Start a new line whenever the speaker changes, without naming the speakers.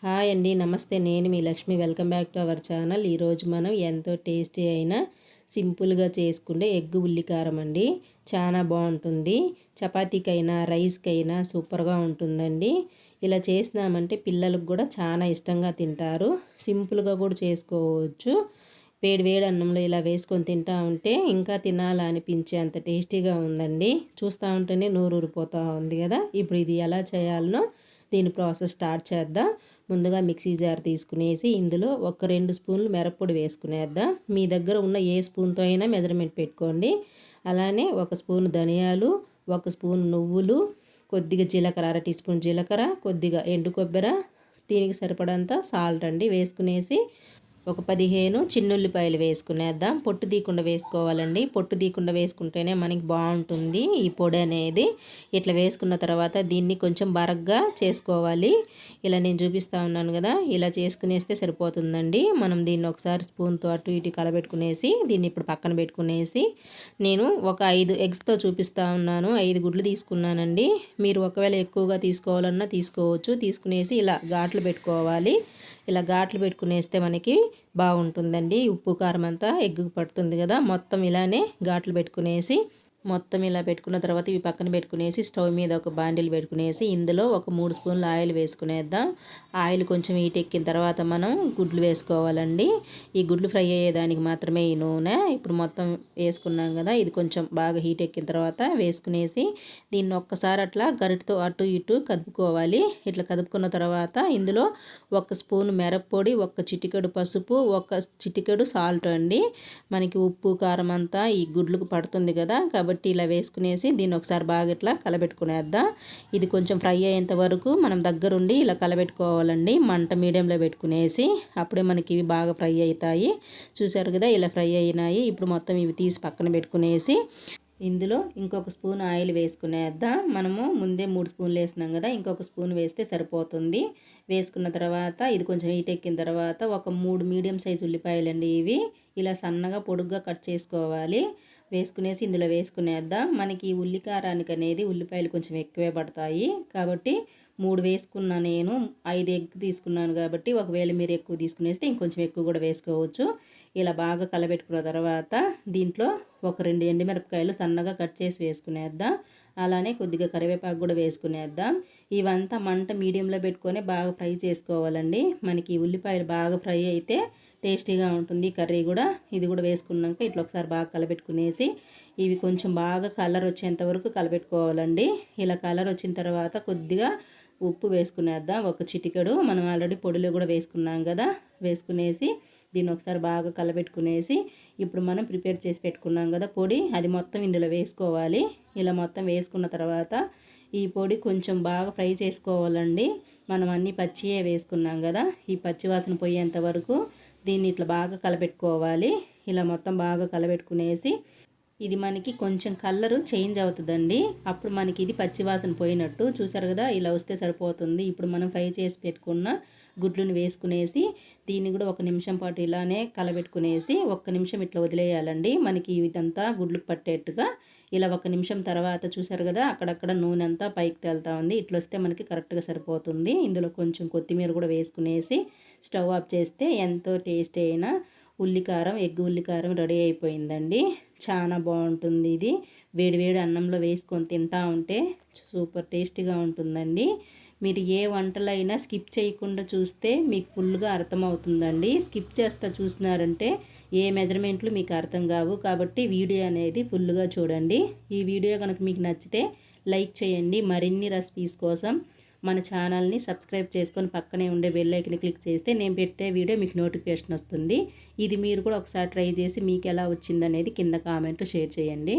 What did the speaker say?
Hi అండి, నమస్తే. నేను మీ Lakshmi. Welcome back to our channel. ఈరోజు మనం ఎంతో టేస్టీ అయిన సింపుల్గా చేసుకునే ఎగ్గు ఉల్లికారం అండి. చాలా బాగుంటుంది. చపాతీకైనా రైస్కైనా సూపర్గా ఉంటుందండి. ఇలా చేసినామంటే పిల్లలకు కూడా చాలా ఇష్టంగా తింటారు. సింపుల్గా కూడా చేసుకోవచ్చు. వేడి వేడి అన్నంలో ఇలా వేసుకొని తింటా ఉంటే ఇంకా తినాలనిపించే అంత టేస్టీగా ఉందండి. చూస్తూ ఉంటేనే నోరు ఊరిపోతూ ఉంది కదా. ఇప్పుడు ఇది ఎలా చేయాలనో దీని ప్రాసెస్ స్టార్ట్ చేద్దాం. ముందుగా మిక్సీ జార్ తీసుకునేసి ఇందులో ఒక 2 స్పూన్లు మిరప్పొడి వేసుకునేద్దాం. మీ దగ్గర ఉన్న ఏ స్పూన్తో అయినా మెజర్మెంట్ పెట్టుకోండి. అలానే 1 స్పూన్ ధనియాలు, 1 స్పూన్ నువ్వులు, కొద్దిగా జీలకర్ర, 1/2 టీ స్పూన్ జీలకర్ర, కొద్దిగా ఎండు కొబ్బరి, దీనికి సరిపడంత సాల్ట్ అండి వేసుకునేసి ఒక 15 చిన్నుల్లిపాయలు వేసుకునేద్దాం. పొట్టు తీయకుండా వేసుకోవాలండి. పొట్టు తీయకుండా వేసుకుంటేనే మనకి బాగుంటుంది ఈ పొడి అనేది. ఇట్లా వేసుకున్న తర్వాత దీన్ని కొంచెం బరగ్గా చేసుకోవాలి. ఇలా నేను చూపిస్తూ ఉన్నాను కదా, ఇలా చేసుకునేస్తే సరిపోతుందండి. మనం దీన్ని ఒకసారి స్పూన్తో అటు ఇటు కలబెట్టుకునేసి దీన్ని ఇప్పుడు పక్కన పెట్టుకునేసి నేను ఒక 5 ఎగ్స్తో చూపిస్తూ ఉన్నాను. 5 గుడ్లు తీసుకున్నానండి. మీరు ఒకవేళ ఎక్కువగా తీసుకోవాలన్నా తీసుకోవచ్చు. తీసుకునేసి ఇలా ఘాట్లు పెట్టుకోవాలి. ఇలా ఘాట్లు పెట్టుకునేస్తే మనకి బాగుంటుందండి. ఉప్పు కారం అంతా ఎగ్గుకు పడుతుంది కదా. మొత్తం ఇలానే ఘాట్లు పెట్టుకునేసి మొత్తం ఇలా పెట్టుకున్న తర్వాత ఇవి పక్కన పెట్టుకునేసి స్టవ్ మీద ఒక బాండిల్ పెట్టుకునేసి ఇందులో ఒక 3 స్పూన్ల ఆయిల్ వేసుకునేద్దాం. ఆయిల్ కొంచెం హీట్ ఎక్కిన తర్వాత మనం గుడ్లు వేసుకోవాలండి. ఈ గుడ్లు ఫ్రై అయ్యేదానికి మాత్రమే ఈ నూనె. ఇప్పుడు మొత్తం వేసుకున్నాం కదా, ఇది కొంచెం బాగా హీట్ ఎక్కిన తర్వాత వేసుకునేసి దీన్ని ఒక్కసారి అట్లా గరిటతో అటు ఇటు కదుపుకోవాలి. ఇట్లా కదుపుకున్న తర్వాత ఇందులో 1 స్పూన్ మిరప్పొడి, 1 చిటికెడు పసుపు, 1 చిటికెడు సాల్ట్ అండి. మనకి ఉప్పు కారం అంతా ఈ గుడ్లకు పడుతుంది కదా, కాబట్టి ఇలా వేసుకునేసి దీన్ని ఒకసారి బాగా ఇట్లా కలబెట్టుకునేద్దాం. ఇది కొంచెం ఫ్రై అయ్యేంత వరకు మనం దగ్గరుండి ఇలా కలబెట్టుకోవాలండి. మంట మీడియంలో పెట్టుకునేసి అప్పుడే మనకి ఇవి బాగా ఫ్రై అవుతాయి. చూసారు కదా, ఇలా ఫ్రై అయినాయి. ఇప్పుడు మొత్తం ఇవి తీసి పక్కన పెట్టుకునేసి ఇందులో ఇంకొక స్పూన్ ఆయిల్ వేసుకునేద్దాం. మనము ముందే 3 స్పూన్లు వేసినాం కదా, ఇంకొక స్పూన్ వేస్తే సరిపోతుంది. వేసుకున్న తర్వాత ఇది కొంచెం హీట్ ఎక్కిన తర్వాత ఒక 3 మీడియం సైజు ఉల్లిపాయలండి. ఇవి ఇలా సన్నగా పొడుగ్గా కట్ చేసుకోవాలి. వేసుకునేసి ఇందులో వేసుకునేద్దాం. మనకి ఉల్లికారానికి అనేది ఉల్లిపాయలు కొంచెం ఎక్కువే పడతాయి కాబట్టి 3 వేసుకున్నా. నేను 5 ఎగ్ తీసుకున్నాను కాబట్టి ఒకవేళ మీరు ఎక్కువ తీసుకునేస్తే ఇంకొంచెం ఎక్కువ కూడా వేసుకోవచ్చు. ఇలా బాగా కలబెట్టుకున్న తర్వాత దీంట్లో ఒక 2 ఎండుమిరపకాయలు సన్నగా కట్ చేసి వేసుకునేద్దాం. అలానే కొద్దిగా కరివేపాకు కూడా వేసుకునేద్దాం. ఇవంతా మంట మీడియంలో పెట్టుకొని బాగా ఫ్రై చేసుకోవాలండి. మనకి ఉల్లిపాయలు బాగా ఫ్రై అయితే టేస్టీగా ఉంటుంది కర్రీ కూడా. ఇది కూడా వేసుకున్నాక ఇట్లా ఒకసారి బాగా కలబెట్టుకునేసి ఇవి కొంచెం బాగా కలర్ వచ్చేంత వరకు కలబెట్టుకోవాలండి. ఇలా కలర్ వచ్చిన తర్వాత కొద్దిగా ఉప్పు వేసుకునేద్దాం. 1 చిటికెడు. మనం ఆల్రెడీ పొడిలో కూడా వేసుకున్నాం కదా, వేసుకునేసి దీన్ని ఒకసారి బాగా కలబెట్టుకునేసి ఇప్పుడు మనం ప్రిపేర్ చేసి పెట్టుకున్నాం కదా పొడి, అది మొత్తం ఇందులో వేసుకోవాలి. ఇలా మొత్తం వేసుకున్న తర్వాత ఈ పొడి కొంచెం బాగా ఫ్రై చేసుకోవాలండి. మనం అన్నీ పచ్చియే వేసుకున్నాం కదా, ఈ పచ్చివాసన పోయేంత వరకు దీన్ని ఇట్లా బాగా కలబెట్టుకోవాలి. ఇలా మొత్తం బాగా కలబెట్టుకునేసి ఇది మనకి కొంచెం కలరు చేంజ్ అవుతుందండి. అప్పుడు మనకి ఇది పచ్చివాసన పోయినట్టు. చూసారు కదా, ఇలా వస్తే సరిపోతుంది. ఇప్పుడు మనం ఫ్రై చేసి పెట్టుకున్న గుడ్లను వేసుకునేసి దీన్ని కూడా 1 నిమిషం పాటు ఇలానే కలబెట్టుకునేసి 1 నిమిషం ఇట్లా వదిలేయాలండి. మనకి ఇదంతా గుడ్లకు పట్టేట్టుగా. ఇలా 1 నిమిషం తర్వాత చూసారు కదా, అక్కడక్కడ నూనె అంతా పైకి తేలుతూ ఉంది. ఇట్లా వస్తే మనకి కరెక్ట్గా సరిపోతుంది. ఇందులో కొంచెం కొత్తిమీర కూడా వేసుకునేసి స్టవ్ ఆఫ్ చేస్తే ఎంతో టేస్టీ అయిన ఉల్లికారం, ఎగ్ ఉల్లికారం రెడీ అయిపోయిందండి. చాలా బాగుంటుంది. ఇది వేడివేడి అన్నంలో వేసుకొని తింటా ఉంటే సూపర్ టేస్టీగా ఉంటుందండి. మీరు ఏ వంటలైనా స్కిప్ చేయకుండా చూస్తే మీకు ఫుల్గా అర్థమవుతుందండి. స్కిప్ చేస్తా చూసినారంటే ఏ మెజర్మెంట్లు మీకు అర్థం కావు. కాబట్టి వీడియో అనేది ఫుల్గా చూడండి. ఈ వీడియో కనుక మీకు నచ్చితే లైక్ చేయండి. మరిన్ని రెసిపీస్ కోసం మన ఛానల్ని సబ్స్క్రైబ్ చేసుకొని పక్కనే ఉండే బెల్ ఐకాన్ని క్లిక్ చేస్తే నేను పెట్టే వీడియో మీకు నోటిఫికేషన్ వస్తుంది. ఇది మీరు కూడా ఒకసారి ట్రై చేసి మీకు ఎలా వచ్చిందనేది కింద కామెంట్లో షేర్ చేయండి.